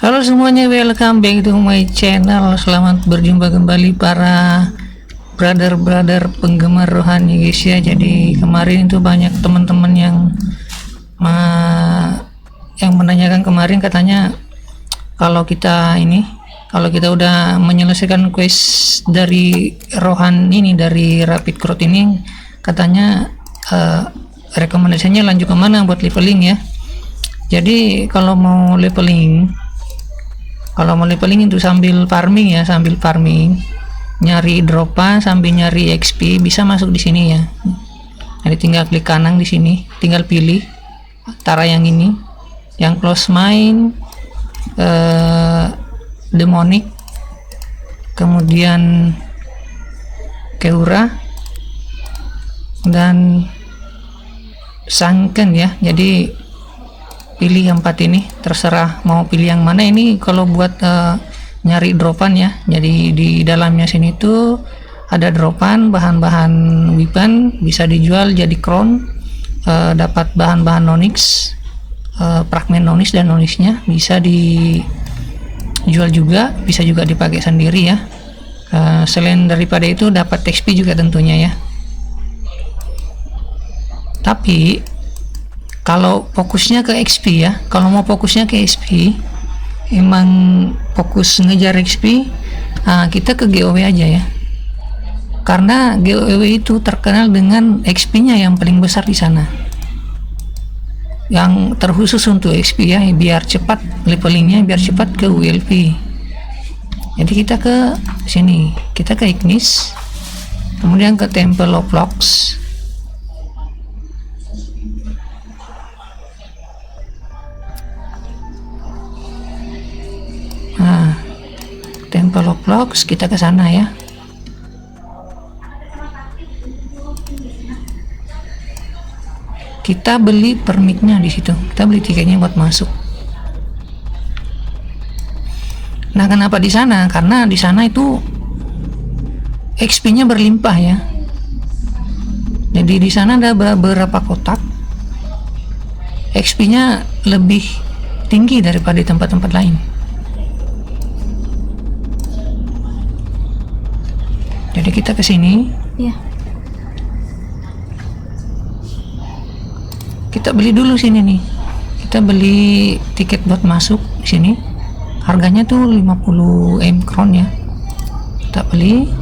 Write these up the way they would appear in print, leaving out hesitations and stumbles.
Halo semuanya, welcome back to my channel. Selamat berjumpa kembali para brother-brother penggemar rohani guys ya. Jadi kemarin itu banyak teman-teman yang menanyakan kemarin, katanya kalau kita udah menyelesaikan quest dari rohan ini, dari rapid growth ini, katanya rekomendasinya lanjut kemana buat leveling ya. Jadi kalau mau leveling itu sambil farming ya, nyari dropan sambil nyari XP, bisa masuk di sini ya. Jadi tinggal klik kanan di sini, tinggal pilih antara yang ini, yang close mine, demonic, kemudian keura dan sunken ya. Jadi pilih yang 4 ini, terserah mau pilih yang mana. Ini kalau buat nyari dropan ya. Jadi di dalamnya sini tuh ada dropan bahan-bahan weapon, bisa dijual jadi crown, dapat bahan-bahan onyx, fragmen onyx dan onyxnya bisa dijual juga, bisa juga dipakai sendiri ya. Selain daripada itu dapat XP juga tentunya ya. Tapi kalau fokusnya ke XP ya, kalau mau fokusnya ke XP, emang fokus ngejar XP, kita ke GOW aja ya. Karena GOW itu terkenal dengan XP-nya yang paling besar di sana. Yang terkhusus untuk XP ya, biar cepat levelingnya, biar cepat ke WLP. Jadi kita ke sini, kita ke Ignis, kemudian ke Temple of Locks. Temple of Locks, kita ke sana ya. Kita beli permitnya di situ, kita beli tiketnya buat masuk. Nah, kenapa di sana? Karena di sana itu XP-nya berlimpah ya. Jadi di sana ada beberapa kotak, XP-nya lebih tinggi daripada di tempat-tempat lain. Jadi kita ke sini. Ya. Kita beli dulu sini nih. Kita beli tiket buat masuk di sini. Harganya tuh 50 M crown ya. Kita beli.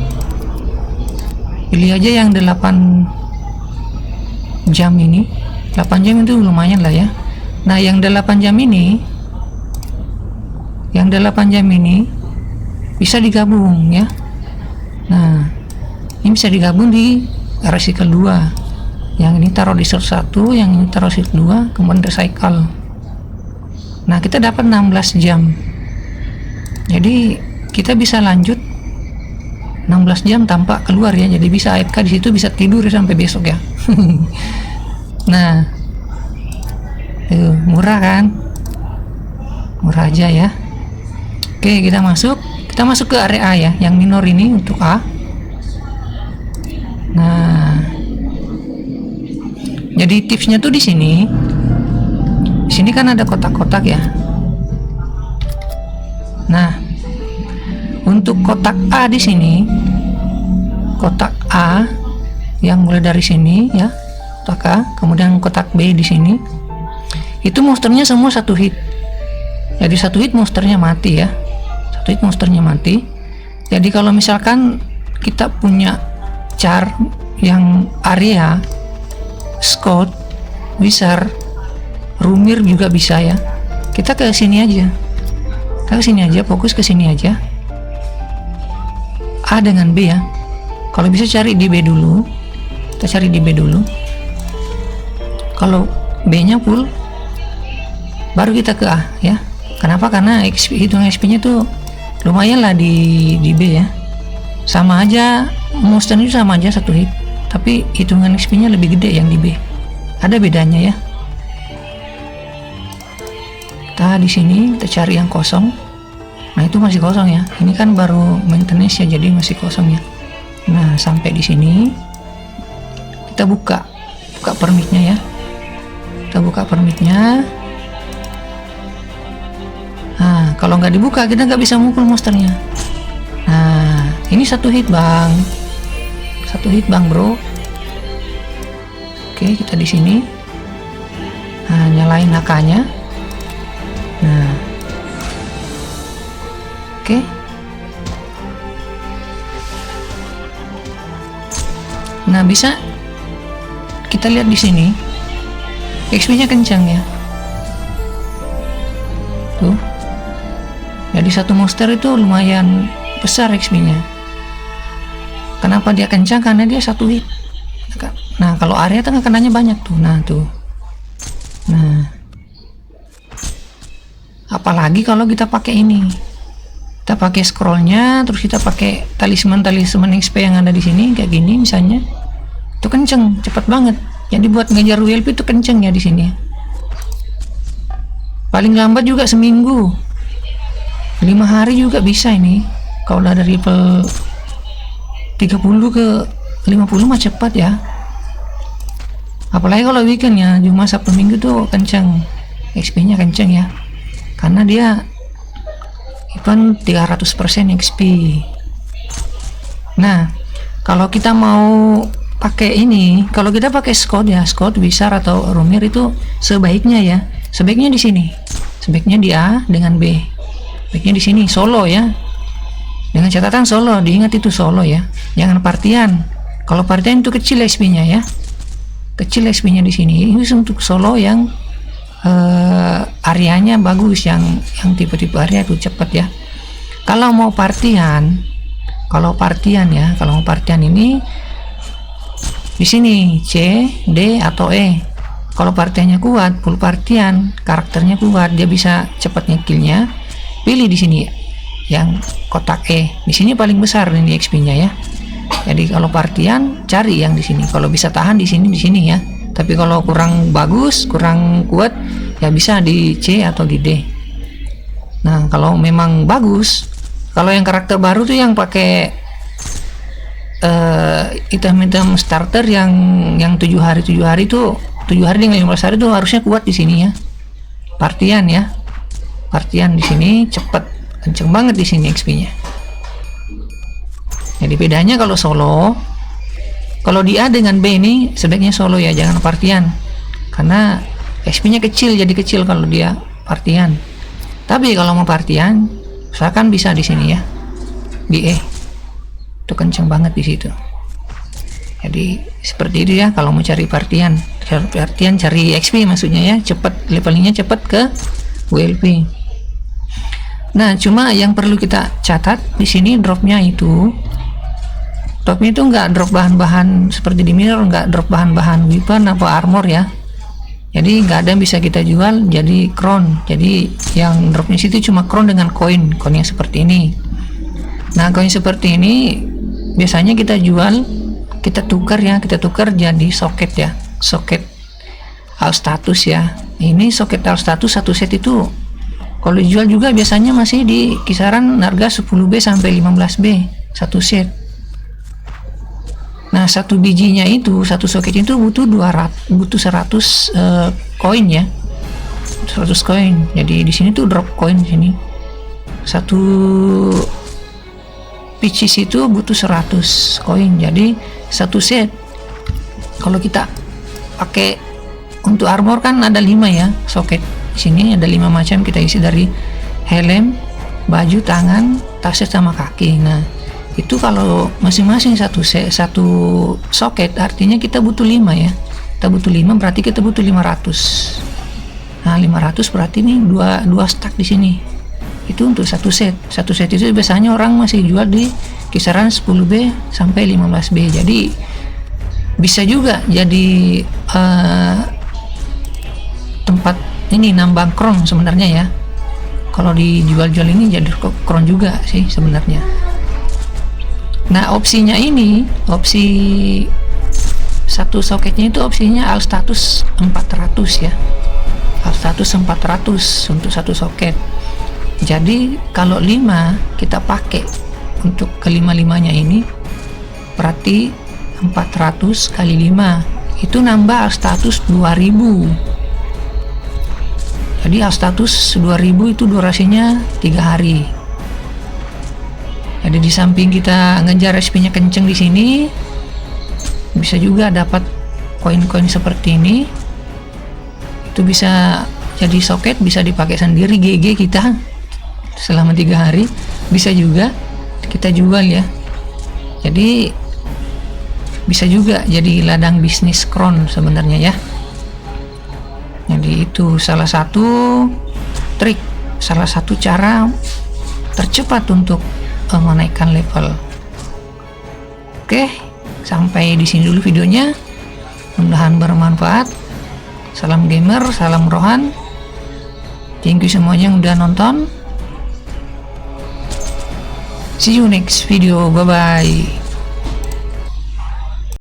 Pilih aja yang 8 jam ini. 8 jam itu lumayan lah ya. Nah, yang 8 jam ini bisa digabung ya. Nah, ini bisa digabung di recycle 2. Yang ini taruh di slot 1, yang ini taruh di slot 2, kemudian recycle. Nah, kita dapat 16 jam. Jadi kita bisa lanjut 16 jam tanpa keluar ya. Jadi bisa AFK di situ, bisa tidur sampai besok ya. Nah, murah kan? Murah aja ya. Oke, kita masuk ke area A ya, yang minor ini untuk A. Nah, jadi tipsnya tuh di sini. Di sini kan ada kotak-kotak ya. Nah, untuk kotak A di sini, kotak A yang mulai dari sini ya, kotak A, kemudian kotak B di sini, itu monsternya semua satu hit. Jadi satu hit monsternya mati ya. Jadi kalau misalkan kita punya char yang area, scout, wizard, rumir juga bisa ya. Kita ke sini aja. Fokus ke sini aja. A dengan B ya. Kalau bisa cari di B dulu. Kita cari di B dulu. Kalau B-nya full, baru kita ke A ya. Kenapa? Karena hitung XP-nya tuh lumayan lah di B ya. Sama aja, monster itu sama aja satu hit, tapi hitungan XP-nya lebih gede yang di B. Ada bedanya ya. Kita di sini kita cari yang kosong. Nah, itu masih kosong ya. Ini kan baru maintenance ya, jadi masih kosong ya. Nah, sampai di sini kita buka permitnya ya. Kita buka permitnya. Kalau nggak dibuka kita nggak bisa mukul monsternya. Nah, ini satu hit bang, bro. Oke, kita di sini. Nah, nyalain nakanya. Nah, oke. Nah, bisa kita lihat di sini. XP-nya kencang ya. Tuh. Jadi satu monster itu lumayan besar XP-nya. Kenapa dia kencang? Karena dia satu hit. Nah, kalau area tengah kenanya banyak tuh. Nah, tuh. Nah. Apalagi kalau kita pakai ini. Kita pakai scrollnya, terus kita pakai talisman XP yang ada di sini kayak gini misalnya. Itu kenceng, cepat banget. Jadi buat ngejar WLP itu kenceng ya di sini. Paling lambat juga seminggu. 5 hari juga bisa ini. Kalau udah dari level 30 ke 50 mah cepat ya. Apalagi kalau weekend ya, Jumat Sabtu Minggu tuh kenceng. XP-nya kenceng ya. Karena dia event 300% XP. Nah, kalau kita mau pakai ini, kalau kita pakai Scout ya, Scout, Wizard atau Rumir itu sebaiknya ya. Sebaiknya di sini. Sebaiknya di A dengan B. Sebaiknya di sini solo ya. Dengan catatan solo, diingat itu solo ya. Jangan partian. Kalau partian itu kecil XP-nya ya. Kecil XP-nya di sini. Ini untuk solo yang areanya bagus, yang tipe-tipe area itu cepat ya. Kalau mau partian, ya, kalau mau partian ini di sini C, D atau E. Kalau partiannya kuat, full partian, karakternya kuat, dia bisa cepat ngekillnya. Pilih di sini yang kotak E. Di sini paling besar ini XP-nya ya. Jadi kalau partian cari yang di sini. Kalau bisa tahan di sini ya. Tapi kalau kurang bagus, kurang kuat, ya bisa di C atau di D. Nah, kalau memang bagus, kalau yang karakter baru tuh yang pakai item-item starter yang 7 hari tuh 7 hari dengan 15 hari tuh harusnya kuat di sini ya. Partian ya. Partian di sini cepet, kenceng banget di sini XP-nya. Jadi bedanya kalau solo, kalau di A dengan B ini sebaiknya solo ya, jangan partian. Karena XP-nya kecil, jadi kecil kalau dia partian. Tapi kalau mau partian, usahakan bisa di sini ya. Di E. Itu kenceng banget di situ. Jadi seperti itu ya kalau mau cari partian. Cari XP maksudnya ya, cepat levelingnya cepat ke WLP. Nah, cuma yang perlu kita catat di sini dropnya itu nggak drop bahan-bahan seperti di mirror, nggak drop bahan-bahan weapon apa armor ya. Jadi nggak ada yang bisa kita jual jadi crown. Jadi yang dropnya situ cuma crown dengan koin yang seperti ini. Nah, koin seperti ini biasanya kita jual, kita tukar jadi soket ya, soket all status ya. Ini soket all status satu set itu kalau dijual juga biasanya masih di kisaran harga 10B sampai 15B satu set. Nah, satu bijinya itu, satu soket itu butuh 100 koin ya. 100 koin. Jadi di sini tuh drop koin di sini. Satu pieces itu butuh 100 koin. Jadi satu set. Kalau kita pakai untuk armor kan ada 5 ya soket. Di sini ada 5 macam, kita isi dari helm, baju, tangan, tas sama kaki. Nah, itu kalau masing-masing satu soket artinya kita butuh 5 ya. Kita butuh 5 berarti kita butuh 500. Nah, 500 berarti nih dua stack di sini. Itu untuk satu set. Satu set itu biasanya orang masih jual di kisaran 10B sampai 15B. Jadi bisa juga jadi tempat ini nambang kron sebenarnya ya. Kalau dijual-jual ini jadi kron juga sih sebenarnya. Nah, opsinya ini, opsi satu soketnya itu opsinya all status 400 ya. All status 400 untuk satu soket. Jadi kalau 5 kita pakai untuk kelima-limanya ini berarti 400 kali 5 itu nambah all status 2000. Jadi status 2000 itu durasinya 3 hari. Jadi di samping kita ngejar SP-nya kenceng di sini, bisa juga dapat koin-koin seperti ini. Itu bisa jadi soket, bisa dipakai sendiri GG kita selama 3 hari. Bisa juga kita jual ya. Jadi bisa juga jadi ladang bisnis Kron sebenarnya ya. Jadi itu salah satu trik, salah satu cara tercepat untuk menaikkan level. Oke, sampai di sini dulu videonya. Mudah-mudahan bermanfaat. Salam gamer, salam Rohan. Thank you semuanya yang udah nonton. See you next video. Bye bye.